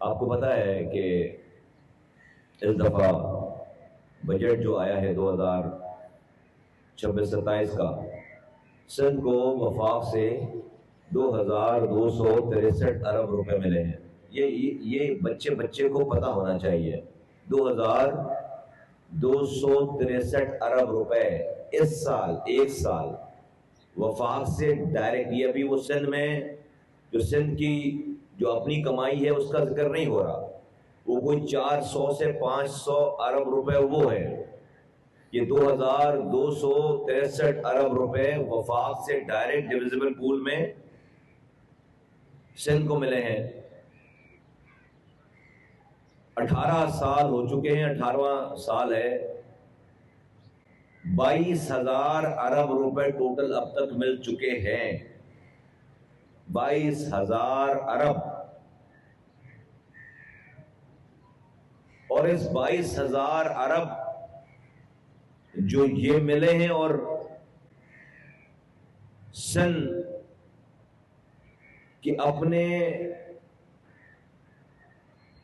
آپ کو پتا ہے کہ اس دفعہ بجٹ جو آیا ہے 2026-27 کا، سندھ کو وفاق سے 2263 ارب روپے ملے ہیں۔ یہ بچے بچے کو پتا ہونا چاہیے، 2263 ارب روپے اس سال، ایک سال وفاق سے ڈائریکٹ۔ یہ ابھی وہ سندھ میں جو سندھ کی جو اپنی کمائی ہے اس کا ذکر نہیں ہو رہا، وہ کوئی 400 سے 500 ارب روپے وہ ہے۔ یہ 2263 ارب روپے وفاق سے ڈائریکٹ ڈویزیبل پول میں سندھ کو ملے ہیں۔ 18 سال ہو چکے ہیں، 18واں سال ہے، 22,000 ارب روپے ٹوٹل اب تک مل چکے ہیں، 22,000 ارب۔ اور اس 22,000 ارب جو یہ ملے ہیں اور سندھ کہ اپنے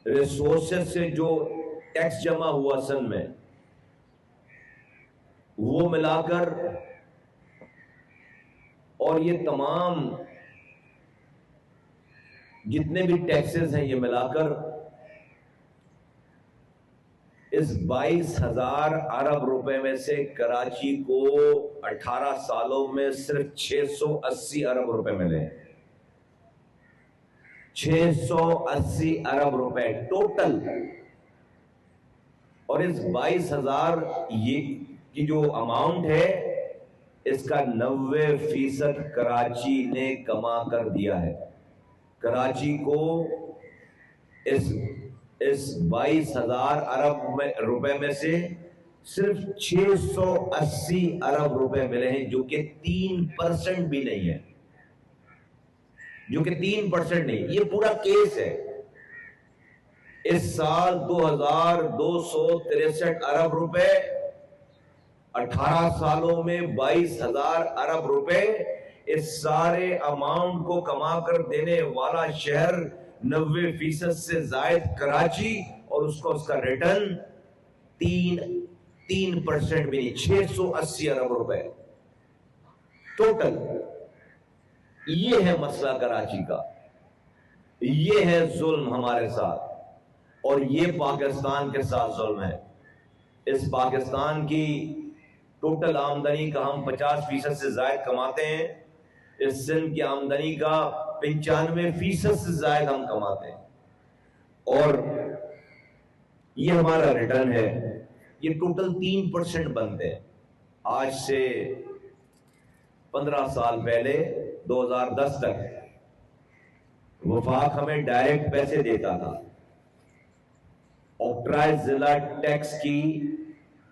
ریسورسز سے جو ٹیکس جمع ہوا سندھ میں، وہ ملا کر اور یہ تمام جتنے بھی ٹیکسز ہیں یہ ملا کر اس 22,000 ارب روپے میں سے کراچی کو 18 سالوں میں صرف 680 ارب روپے ملے ہیں، 680 ارب روپے ٹوٹل۔ اور اس 22,000 یہ کی جو اماؤنٹ ہے، اس کا 90% کراچی نے کما کر دیا ہے۔ کراچی کو اس 22,000 ارب روپے میں سے صرف 680 ارب روپے ملے ہیں، جو کہ 3% بھی نہیں ہے، جو کہ 3% نہیں۔ یہ پورا کیس ہے۔ اس سال 2263 ارب روپے، 18 سالوں میں 22,000 ارب روپے، اس سارے اماؤنٹ کو کما کر دینے والا شہر 90% سے زائد کراچی، اور اس کو اس کا ریٹرن 3% بھی نہیں، 680 ارب روپے ٹوٹل۔ یہ ہے مسئلہ کراچی کا، یہ ہے ظلم ہمارے ساتھ، اور یہ پاکستان کے ساتھ ظلم ہے۔ اس پاکستان کی ٹوٹل آمدنی کا ہم 50% سے زائد کماتے ہیں، اس سندھ کی آمدنی کا 95% سے زائد ہم کماتے ہیں، اور یہ ہمارا ریٹرن ہے۔ یہ ٹوٹل 3% بنتے ہیں۔ آج سے 15 سال پہلے 2010 تک وفاق ہمیں ڈائریکٹ پیسے دیتا تھا، آکٹرائز ضلع ٹیکس کی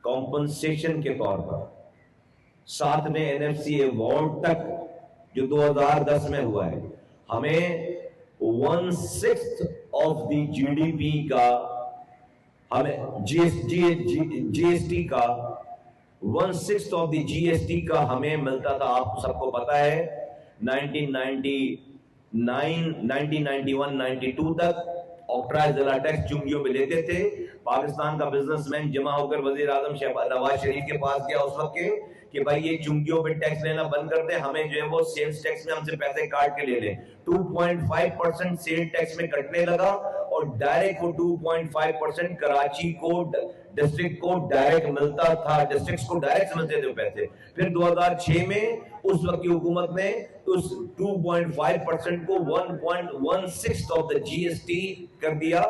کمپنسیشن کے طور پر، ساتھ میں NFC ایوارڈ تک جو 2010 میں ہوا ہے، ہمیں 1/6 آف دی GDP کا، ہمیں GST کا 1/6 آف دی GST کا ہمیں ملتا تھا۔ آپ سب کو پتا ہے 1991-92 تک آکٹرائز ضلع ٹیکس چنگیوں میں لیتے تھے۔ پاکستان کا بزنس مین جمع ہو کر وزیر اعظم نواز شریف کے پاس گیا اس وقت کہ بھائی یہ چنگیوں پہ ٹیکس لینا بند کر دیں، ہمیں جو ہے وہ سیلز ٹیکس میں ہم سے پیسے کاٹ کے لے لیں۔ 2.5% سیل ٹیکس میں کٹنے لگا، اور ڈائریکٹ وہ 2.5% کراچی کو ڈسٹرکٹ کو ڈائریکٹ ملتا تھا، ڈسٹرکٹس کو ڈائریکٹ ملتے تھے پیسے۔ پھر 2006 میں اس وقت کی حکومت نے اس 2.5% کو 1/16 آف دا GST کر دیا،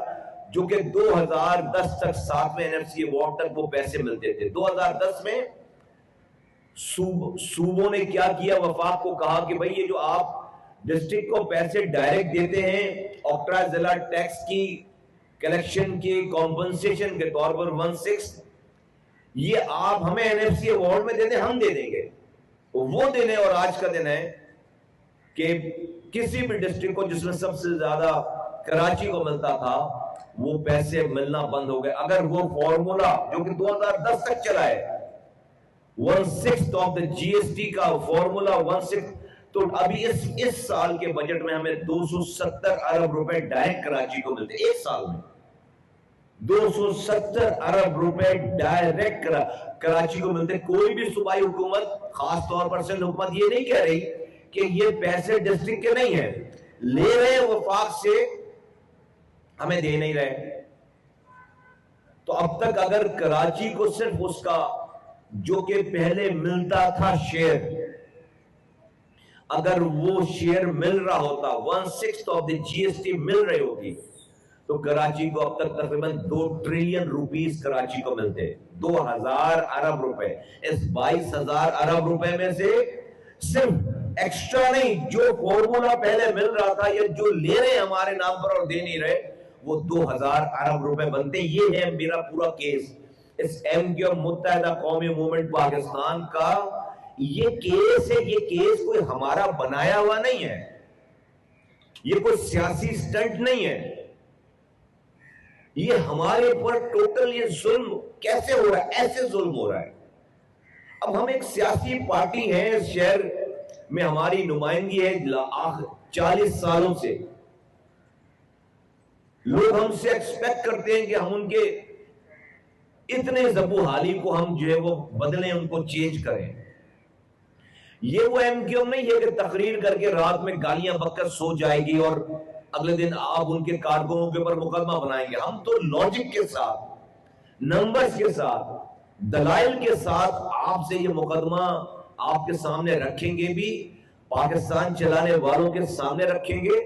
جو کہ 2010 تک 7ویں NFC ایوارڈ تک وہ پیسے ملتے تھے۔ 2010 میں صوبوں نے کیا کیا؟ وفاق کو کہا کہ بھائی یہ جو آپ ڈسٹرکٹ کو پیسے ڈائریکٹ دیتے ہیں آکٹرائز ضلع ٹیکس کی کلیکشن کی کمپنسیشن کے طور پر 1/6، یہ آپ ہمیں NFC ایوارڈ میں دے دیں، ہم دے دیں گے۔ وہ دن ہے اور آج کا دن ہے کہ کسی بھی ڈسٹرکٹ کو جس میں سب سے زیادہ کراچی کو ملتا تھا، وہ پیسے ملنا بند ہو گئے۔ اگر وہ فارمولا جو کہ 2010 تک چلا ہے، 1/6 آف دا GST کا فارمولا 1/6 تو ابھی اس سال کے بجٹ میں ہمیں 270 ارب روپے ڈائریکٹ کراچی کو ملتے، ایک سال میں 270 ارب روپے ڈائریکٹ کراچی کو ملتے. کوئی بھی صوبائی حکومت، خاص طور پر سندھ حکومت، یہ نہیں کہہ رہی کہ یہ پیسے ڈسٹرکٹ کے نہیں ہیں، لے رہے ہیں وفاق سے، ہمیں دے نہیں رہے. تو اب تک اگر کراچی کو صرف اس کا جو کہ پہلے ملتا تھا شیئر، اگر وہ شیئر مل رہا ہوتا، 1/6 of the G S T مل رہی ہوگی، تو کراچی کو اب تک تقریباً 2 ٹریلین روپیز کراچی کو ملتے، 2000 ارب روپے. اس 22,000 ارب روپے میں سے صرف ایکسٹرا نہیں، جو فارمولا پہلے مل رہا تھا یا جو لے رہے ہمارے نام پر اور دے نہیں رہے، وہ 2000 ارب روپے بنتے. یہ ہے میرا پورا کیس. اس ایم کیو متحدہ قومی موومنٹ پاکستان کا یہ کیس ہے. یہ کیس کوئی ہمارا بنایا ہوا نہیں ہے، یہ کوئی سیاسی سٹنٹ نہیں ہے. یہ ہمارے اوپر ٹوٹل یہ ظلم کیسے ہو رہا ہے؟ ایسے ظلم ہو رہا ہے. اب ہم ایک سیاسی پارٹی ہیں، اس شہر میں ہماری نمائندگی ہے 40 سالوں سے. لوگ ہم سے ایکسپیکٹ کرتے ہیں کہ ہم ان کے اتنے زبو حالی کو ہم جو ہے وہ بدلیں، ان کو چینج کریں. یہ وہ ایم کیو نہیں ہے کہ تقریر کر کے رات میں گالیاں بک کر سو جائے گی اور اگلے دن آپ ان کے کارکنوں کے اوپر مقدمہ بنائیں گے. ہم تو لاجک کے ساتھ، نمبرز کے ساتھ، دلائل کے ساتھ آپ سے یہ مقدمہ آپ کے سامنے رکھیں گے، بھی پاکستان چلانے والوں کے سامنے رکھیں گے،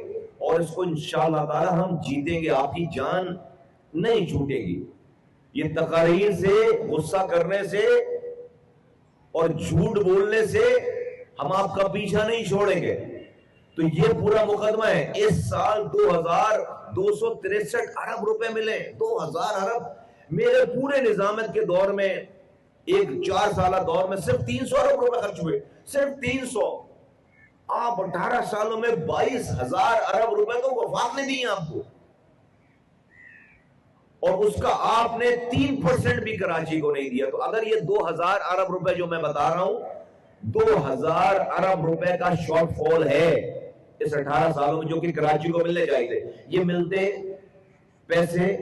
اور اس کو انشاءاللہ تعالی ہم جیتیں گے. آپ کی جان نہیں چھوٹے گی. یہ تقاریر سے، غصہ کرنے سے اور جھوٹ بولنے سے ہم آپ کا پیچھا نہیں چھوڑیں گے. تو یہ پورا مقدمہ ہے. اس سال 2263 ارب روپے ملے. 2000 ارب میرے پورے نظامت کے دور میں، ایک 4 سالہ دور میں صرف 300 ارب روپے خرچ ہوئے، صرف 300. آپ 18 سالوں میں 22,000 ارب روپے تو وفاق نے دیے آپ کو، اور اس کا آپ نے 3% بھی کراچی کو نہیں دیا. تو اگر یہ 2000 ارب روپے جو میں بتا رہا ہوں، 2000 ارب روپے کا شارٹ فال ہے اس 18 سالوں میں، جو کہ کراچی کو ملنے چاہیے. یہ ملتے پیسے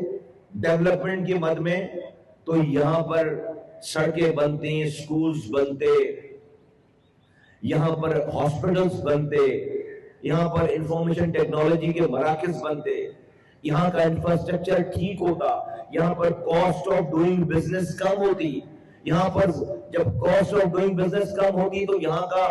ڈیولپمنٹ کی مد میں، تو یہاں پر سڑکیں بنتی، سکولز بنتے، یہاں پر ہاسپٹلز بنتے، یہاں پر انفارمیشن ٹیکنالوجی کے مراکز بنتے، یہاں کا انفراسٹرکچر ٹھیک ہوتا، یہاں پر کاسٹ آف ڈوئنگ بزنس کم ہوتی. یہاں پر جب کاسٹ آف ڈوئنگ بزنس کم ہوتی تو یہاں کا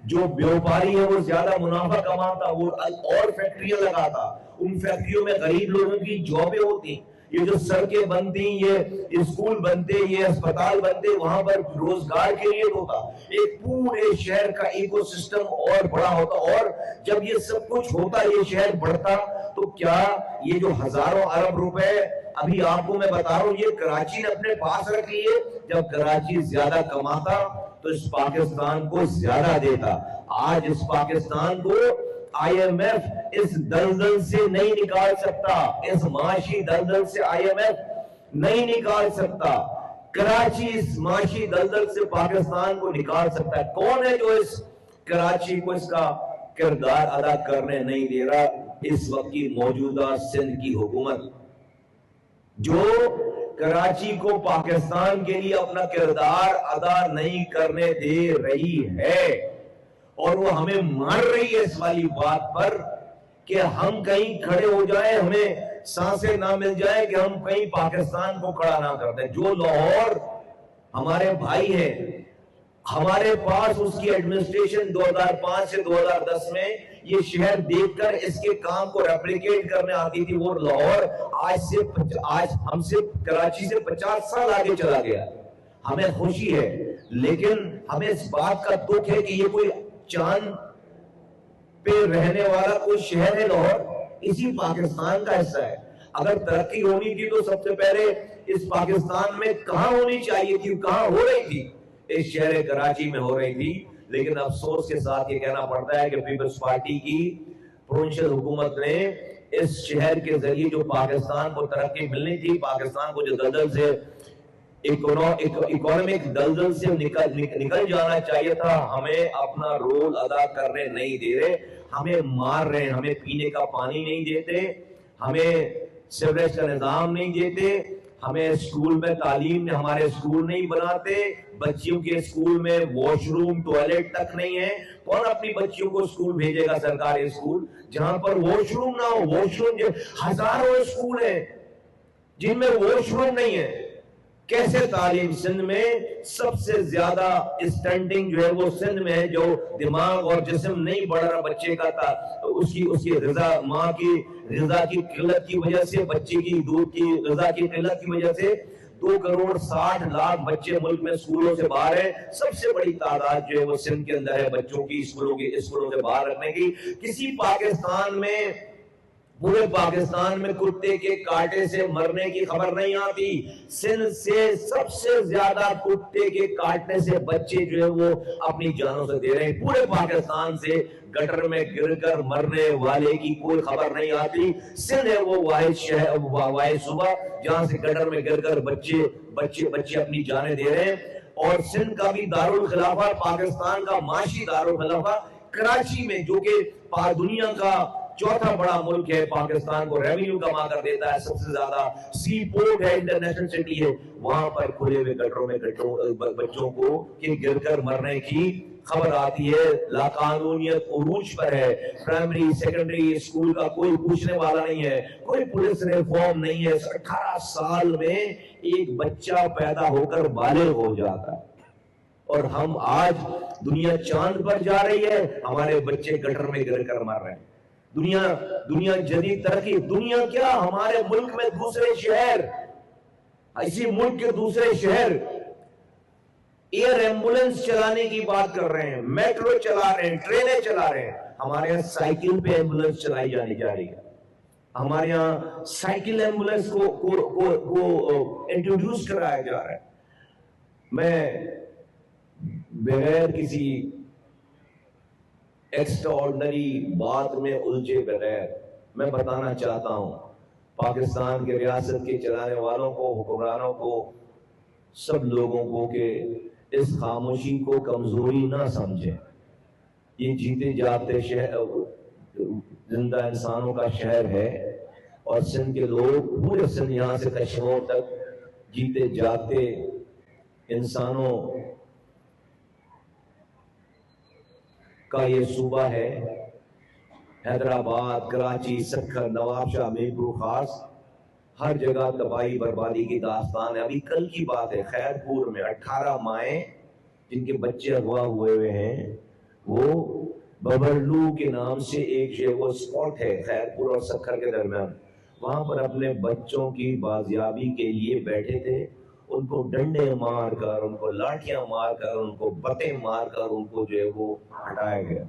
جو بیوپاری ہے وہ زیادہ منافع کماتا، وہ اور فیکٹریاں لگاتا، ان فیکٹریوں میں غریب لوگوں کی جابیں ہوتی. یہ جو سڑکیں بنتی، یہ اسکول بنتے، یہ اسپتال بنتے، وہاں پر روزگار کریٹ ہوتا، ایک پورے شہر کا ایکو سسٹم اور بڑا ہوتا. اور جب یہ سب کچھ ہوتا، یہ شہر بڑھتا، تو کیا یہ جو ہزاروں ارب روپے ابھی آپ کو میں بتا رہا ہوں، یہ کراچی نے اپنے پاس رکھ لیے. جب کراچی زیادہ کماتا تو اس پاکستان کو زیادہ دیتا. آج اس پاکستان کو آئی ایم ایف اس دلدل سے نہیں نکال سکتا، اس معاشی دلدل سے آئی ایم ایف نہیں نکال سکتا. کراچی اس معاشی دلدل سے پاکستان کو نکال سکتا ہے. کون ہے جو اس کراچی کو اس کا کردار ادا کرنے نہیں دے رہا؟ اس وقت کی موجودہ سندھ کی حکومت، جو کراچی کو پاکستان کے لیے اپنا کردار ادا نہیں کرنے دے رہی ہے. اور وہ ہمیں مار رہی ہے اس والی بات پر کہ ہم کہیں کھڑے ہو جائیں، ہمیں سانسیں نہ مل جائیں کہ ہم کہیں پاکستان کو کھڑا نہ کرتے. جو لاہور ہمارے بھائی ہیں، ہمارے پاس اس کی ایڈمنسٹریشن 2005 سے 2010 میں یہ شہر دیکھ کر اس کے کام کو ریپلیکیٹ کرنے آتی تھی. وہ لاہور آج ہم سے کراچی سے 50 سال آگے چلا گیا. ہمیں خوشی ہے، لیکن ہمیں اس بات کا دکھ ہے کہ یہ کوئی چاند پہ رہنے والا کوئی شہر ہے لاہور؟ اسی پاکستان کا حصہ ہے. اگر ترقی ہونی تھی تو سب سے پہلے اس پاکستان میں کہاں ہونی چاہیے تھی، کہاں ہو رہی تھی؟ اس شہر کراچی میں ہو رہی تھی. لیکن افسوس کے ساتھ یہ کہنا پڑتا ہے کہ پیپلز پارٹی کی پروونشل حکومت نے اس شہر کے ذریعے جو پاکستان کو ترقی ملنی تھی، پاکستان کو جو دلدل سے اکانومک دلدل سے نکل جانا چاہیے تھا. ہمیں اپنا رول ادا کرنے نہیں دے رہے, ہمیں مار رہے ہیں, ہمیں پینے کا پانی نہیں دیتے, ہمیں سیوریج کا نظام نہیں دیتے, ہمیں اسکول میں تعلیم ہمارے اسکول نہیں بناتے, بچیوں کے اسکول میں واش روم ٹوائلٹ تک نہیں ہے. کون اپنی بچیوں کو اسکول بھیجے گا سرکاری اسکول جہاں پر واش روم نہ ہو؟ واش روم ہزاروں اسکول ہیں جن میں واش روم نہیں ہے. کیسے تعلیم؟ سندھ میں سب سے زیادہ اسٹینڈنگ جو ہے وہ سندھ میں ہے, جو دماغ اور جسم نہیں بڑھ رہا بچے کا تھا, اس کی غذا, ماں کی غذا کی قلت کی وجہ سے, بچے کی دودھ کی غذا کی قلت کی وجہ سے 2,60,00,000 بچے ملک میں اسکولوں سے باہر ہیں. سب سے بڑی تعداد جو ہے وہ سندھ کے اندر ہے بچوں کی اسکولوں سے باہر رکھنے کی. کسی پاکستان میں, پورے پاکستان میں کتے کے کاٹے سے مرنے کی خبر نہیں آتی. سندھ سے سب سے زیادہ کتے کے کاٹنے سے بچے جو ہے وہ اپنی جانوں سے دے رہے ہیں. پورے پاکستان سے گٹر میں گر کر مرنے والے کی کوئی خبر نہیں آتی. سندھ ہے وہ واحد صوبہ جہاں سے گٹر میں گر کر بچے اپنی جانیں دے رہے ہیں. اور سندھ کا بھی دارالخلافہ, پاکستان کا معاشی دارالخلافہ کراچی میں, جو کہ دنیا کا چوتھا بڑا ملک ہے, پاکستان کو ریونیو کما کر دیتا ہے, سب سے زیادہ سی پورٹ ہے, انٹرنیشنل سٹی ہے, وہاں پر کھلے ہوئے گٹروں میں بچوں کو گر کر مرنے کی خبر آتی ہے. لاقانونیت عروج پر ہے. پرائمری سیکنڈری اسکول کا کوئی پوچھنے والا نہیں ہے, کوئی پولیس ریفارم نہیں ہے. 18 سال میں ایک بچہ پیدا ہو کر بالغ ہو جاتا ہے, اور ہم آج دنیا چاند پر جا رہی ہے, ہمارے بچے گٹر میں گر کر مر رہے ہیں. دنیا جدید ترقی, دنیا کیا, ہمارے ملک میں دوسرے شہر, اسی ملک کے دوسرے شہر ایئر ایمبولنس چلانے کی بات کر رہے ہیں, میٹرو چلا رہے ہیں, ٹرینیں چلا رہے ہیں. ہمارے یہاں سائیکل پہ ایمبولنس چلائی جا رہی ہے. ہمارے یہاں سائیکل ایمبولنس کو انٹروڈیوس کرایا جا رہا ہے. میں بغیر کسی ایکسٹرا آرڈنری بات میں الجھے بغیر میں بتانا چاہتا ہوں پاکستان کے ریاست کے چلانے والوں کو, حکمرانوں کو, سب لوگوں کو, کہ اس خاموشی کو کمزوری نہ سمجھیں. یہ جیتے جاتے شہر, زندہ انسانوں کا شہر ہے, اور سندھ کے لوگ, پورے سندھ یہاں سے کشمیر تک جیتے جاتے انسانوں کا یہ صوبہ ہے. حیدرآباد, کراچی, سکھر, نواب شاہ, میرپور خاص, ہر جگہ تباہی بربادی کی داستان ہے. ابھی کل کی بات ہے, خیرپور میں 18 مائیں جن کے بچے اغوا ہوئے ہیں, وہ ببرلو کے نام سے ایک جو وہ اسپاٹ ہے خیرپور اور سکھر کے درمیان, وہاں پر اپنے بچوں کی بازیابی کے لیے بیٹھے تھے. ان کو ڈنڈے مار کر, ان کو لاٹھیاں مار کر, ان کو بتیں مار کر ان کو جو ہے وہ ہٹایا گیا.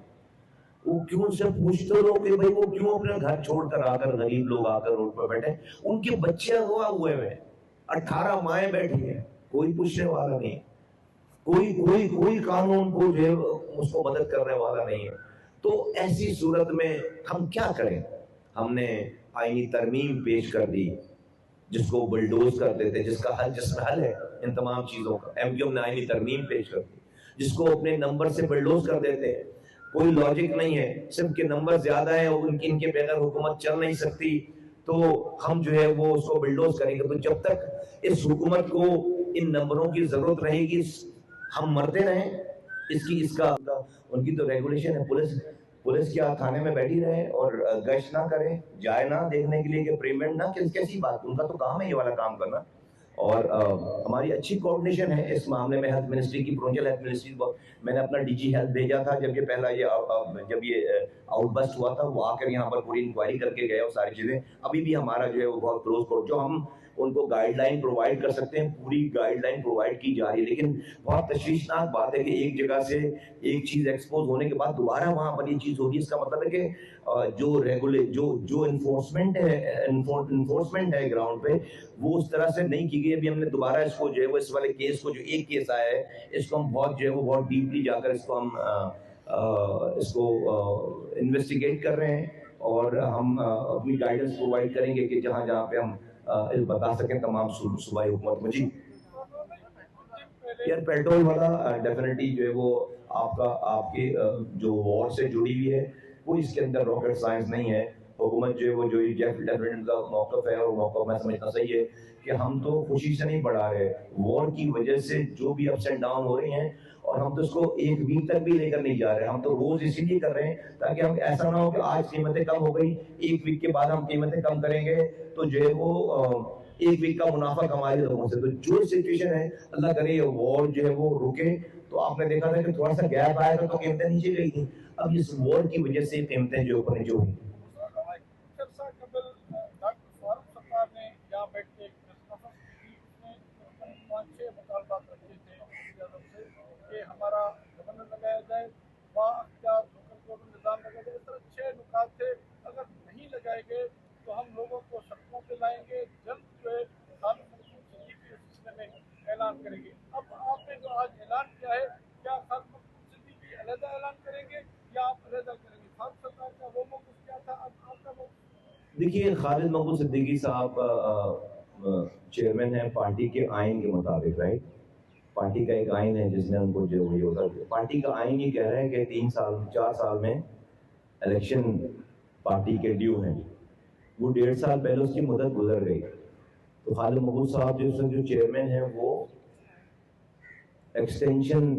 وہ کیوں سے پوچھتے لوگ کہ بھئی وہ کیوں اپنے گھر چھوڑ کر آ کر, غریب لوگ آ کر ان پر بیٹھے, ان کے بچے اغوا ہوئے ہیں, 18 مائیں بیٹھی ہیں, کوئی پوچھنے والا نہیں, کوئی قانون کو جو ہے اس کو مدد کرنے والا نہیں ہے. تو ایسی صورت میں ہم کیا کریں؟ ہم نے آئینی ترمیم پیش کر دی جس کو بلڈوز کر دیتے, جس میں حل ہے ان تمام چیزوں کا. ایم کیو نے آئینی ترمیم پیش کر دی جس کو اپنے نمبر سے بلڈوز کر دیتے. کوئی لاجک نہیں ہے, صرف کے نمبر زیادہ ہیں, ان کے بغیر حکومت چل نہیں سکتی, تو ہم جو ہے وہ اس کو بلڈوز کریں گے. تو جب تک اس حکومت کو ان نمبروں کی ضرورت رہے گی, ہم مرتے رہیں. ان کی تو ریگولیشن ہے, پولیس کیا تھانے میں بیٹھی رہے اور گشت نہ کرے, جائے نہ دیکھنے کے لیے کہ پیمنٹ نہ, کیسی بات, ان کا تو کام ہے یہ والا کام کرنا. اور ہماری اچھی کوارڈینیشن ہے اس معاملے میں. ہیلتھ منسٹری کی, پروونشل ہیلتھ منسٹری کو میں نے اپنا ڈی جی ہیلتھ بھیجا تھا جب یہ آؤٹ بسٹ ہوا تھا, وہ آ کر یہاں پر پوری انکوائری کر کے گئے اور ساری چیزیں. ابھی بھی ہمارا جو ہے وہ بہت کلوز, جو ہم ان کو گائیڈ لائن پرووائڈ کر سکتے ہیں, پوری گائیڈ لائن پرووائڈ کی جا رہی ہے. لیکن بہت تشویشناک بات ہے کہ ایک جگہ سے ایک چیز ایکسپوز ہونے کے بعد دوبارہ وہاں پر یہ چیز ہوگی. اس کا مطلب ہے کہ جو انفورسمنٹ ہے گراؤنڈ پہ, وہ اس طرح سے نہیں کی گئی. ابھی ہم نے دوبارہ اس کو جو ہے وہ, اس والے کیس کو, جو ایک کیس آیا ہے, اس کو ہم بہت جو ہے وہ بہت ڈیپلی جا کر اس کو ہم انویسٹیگیٹ کر رہے ہیں, اور ہم اپنی گائیڈنس پرووائڈ کریں گے کہ جہاں پہ ہم بتا سکیں تمام صوبائی حکومت میں. جی یار پیٹرول والا ڈیفینیٹلی جو ہے وہ آپ کے جو وار سے جڑی ہوئی ہے، وہ اس کے اندر راکٹ سائنس نہیں ہے. حکومت جو ہے وہ جو ڈیفینیٹ کا موقف ہے، اور موقف میں سمجھنا صحیح ہے کہ ہم تو خوشی سے نہیں بڑھا رہے. وار کی وجہ سے جو بھی اپس اینڈ ڈاؤن ہو رہے ہیں، اور ہم تو اس کو ایک ویک تک بھی لے کر نہیں جا رہے. ہم تو روز اسی لیے کر رہے ہیں تاکہ ہم ایسا نہ ہو کہ آج قیمتیں کم ہو گئی، ایک ویک کے بعد ہم قیمتیں کم کریں گے تو جو ہے وہ ایک ویک کا منافع کما لے لوگوں سے. تو جو سچویشن ہے، اللہ کرے یہ وار جو ہے وہ رکے. تو آپ نے دیکھا تھا کہ تھوڑا سا گیپ آیا تھا تو قیمتیں نیچے گئی تھیں. اب اس وار کی وجہ سے قیمتیں جو اوپر نیچے ہوئی. ہمارا گورنر لگایا جائے، نظام لگایا جائے. اس طرح 6 نکات تھے. اگر نہیں لگائے گئے تو ہم لوگوں کو سڑکوں پہ لائیں گے. جلد جو ہے سلسلے میں اعلان کریں گے. اب آپ نے جو آج اعلان کیا ہے، کیا خالد محمود صدیقی علیحدہ اعلان کریں گے یا آپ علیحدہ کریں گے؟ خالد سرکار کا وہ موقف کیا تھا، اب آپ کا موقف؟ دیکھیے، خالد محمود صدیقی صاحب چیئرمین ہیں پارٹی کے آئین کے مطابق، رائٹ. پارٹی کا ایک آئین ہے جس میں ان کو جو یہ ہوتا ہے. پارٹی کا آئین یہ کہہ رہا ہے کہ 3 سال 4 سال میں الیکشن پارٹی کے ڈیو ہیں. وہ 1.5 سال پہلے اس کی مدت گزر گئی. تو خالد محمود صاحب جو چیئرمین ہیں وہ ایکسٹینشن،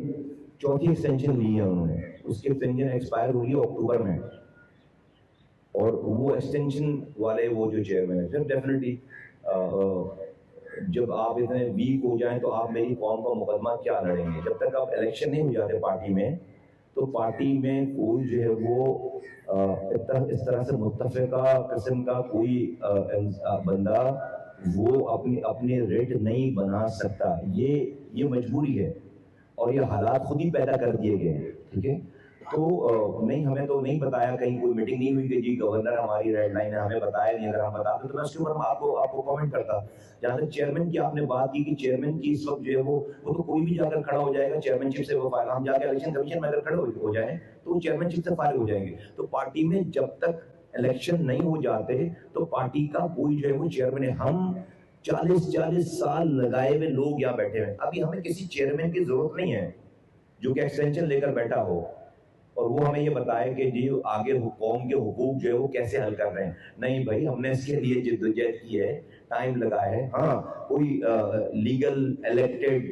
چوتھی ایکسٹینشن لی ہے انہوں نے. اس کی ایکسٹینشن ایکسپائر ہوئی ہے اکتوبر میں. اور وہ ایکسٹینشن والے وہ جو چیئرمین ہیں، پھر ڈیفینیٹلی جب آپ اتنے ویک ہو جائیں تو آپ میری قوم کا مقدمہ کیا لڑیں گے؟ جب تک آپ الیکشن نہیں ہو جاتے پارٹی میں، تو پارٹی میں کوئی جو ہے وہ اس طرح سے متفقہ قسم کا کوئی بندہ وہ اپنے ریٹ نہیں بنا سکتا. یہ مجبوری ہے اور یہ حالات خود ہی پیدا کر دیے گئے ہیں. ٹھیک ہے. تو نہیں، ہمیں تو نہیں بتایا، کہیں کوئی میٹنگ نہیں ہوئی کہ جی گورنر ہماری ریڈ لائن ہے، ہمیں بتایا نہیں. اگر ہم بتاتے تو میں اس کے اوپر آپ کو کامنٹ کرتا. جہاں تک چیئرمین کی آپ نے بات کی کہ چیئرمین کی اس وقت جو ہے وہ تو کوئی بھی جا کر کھڑا ہو جائے گا چیئرمین شپ سے. وہ ہم جا کے الیکشن کمیشن میں اگر کھڑے ہو جائیں تو وہ چیئرمین شپ سے فارغ ہو جائیں گے. تو پارٹی میں جب تک الیکشن نہیں ہو جاتے تو پارٹی کا کوئی جو ہے وہ چیئرمین ہے. ہم 40 سال لگائے ہوئے لوگ یہاں بیٹھے ہیں. ابھی ہمیں کسی چیئرمین کی ضرورت نہیں ہے جو کہ ایکسٹینشن لے کر بیٹھا ہو اور وہ ہمیں یہ بتائے کہ جی آگے قوم کے حقوق جو ہے وہ کیسے حل کر رہے ہیں. نہیں بھائی، ہم نے اس کے لیے جدوجہد کی ہے، ٹائم لگایا ہے. ہاں، کوئی لیگل الیکٹڈ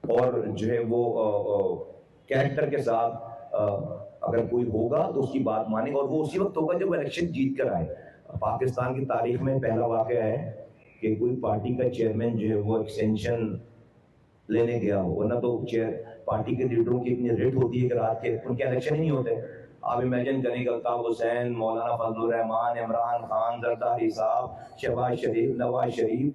اور جو ہے وہ کیریکٹر کے ساتھ اگر کوئی ہوگا تو اس کی بات مانیں گے، اور وہ اسی وقت ہوگا جب وہ الیکشن جیت کر آئے. پاکستان کی تاریخ میں پہلا واقعہ ہے کہ کوئی پارٹی کا چیئرمین جو ہے وہ ایکسٹینشن لینے گیا ہو. ورنہ تو پارٹی کے لیڈروں کی اتنی ریٹ ہوتی ہے کہ رات کے ان کے الیکشن ہی نہیں ہوتے. آپ امیجن کریں کہ الطاف حسین، مولانا فضل الرحمان، عمران خان، زرداری صاحب، شہباز شریف، نواز شریف،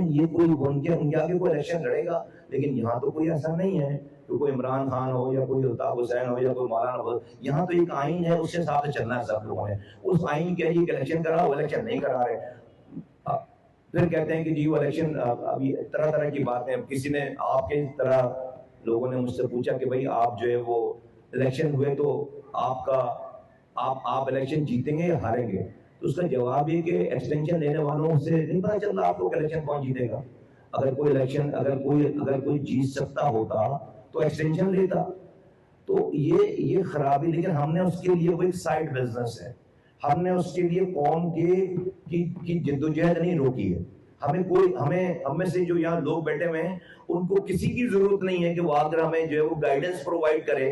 یہ کوئی ان کے آگے کوئی الیکشن لڑے گا؟ لیکن یہاں تو کوئی ایسا نہیں ہے کہ کوئی عمران خان ہو یا کوئی الطاف حسین ہو یا کوئی مولانا. یہاں تو ایک آئین ہے، اس کے حساب سے چلنا ہے سب لوگوں نے. اس آئین کے لیے الیکشن کرا، وہ الیکشن نہیں کرا رہے. پھر کہتے ہیں کہ جی وہ الیکشن، ابھی طرح کی باتیں. کسی نے آپ کے طرح لوگوں نے مجھ سے پوچھا کہ بھائی آپ جو ہے وہ الیکشن ہوئے تو آپ الیکشن جیتیں گے یا ہاریں گے؟ تو اس کا جواب یہ کہ ایکسٹینشن لینے والوں سے نہیں پتا چل رہا آپ کو الیکشن کون جیتے گا. اگر کوئی جیت سکتا ہوتا تو ایکسٹینشن لیتا. تو یہ خرابی. لیکن ہم نے اس کے لیے وہ ایک سائڈ بزنس ہے، ہم نے اس کے لیے قوم کی جدوجہد نہیں روکی ہے. ہم میں سے جو یہاں لوگ بیٹھے ہوئے ہیں ان کو کسی کی ضرورت نہیں ہے کہ وہ آ کر ہمیں جو ہے وہ گائیڈنس پرووائڈ کرے،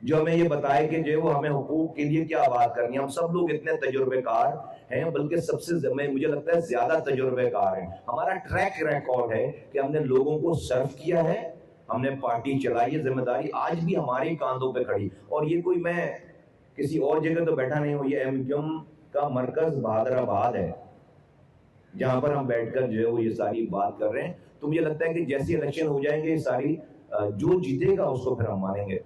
جو ہمیں یہ بتائے کہ جو ہے وہ ہمیں حقوق کے لیے کیا بات کرنی ہے. ہم سب لوگ اتنے تجربے کار ہیں، بلکہ سب سے مجھے لگتا ہے زیادہ تجربے کار ہیں. ہمارا ٹریک ریکارڈ ہے کہ ہم نے لوگوں کو سرو کیا ہے، ہم نے پارٹی چلائی ہے. ذمہ داری آج بھی ہماری کاندھوں پہ کھڑی. اور یہ کوئی میں کسی اور جگہ تو بیٹھا نہیں ہوں، یہ ایم کیو ایم کا مرکز بہادر آباد ہے جہاں پر ہم بیٹھ کر جو ہے وہ یہ ساری بات کر رہے ہیں. تو مجھے لگتا ہے کہ جیسے الیکشن ہو جائیں گے، ساری جو جیتے گا اس کو پھر ہم مانیں گے.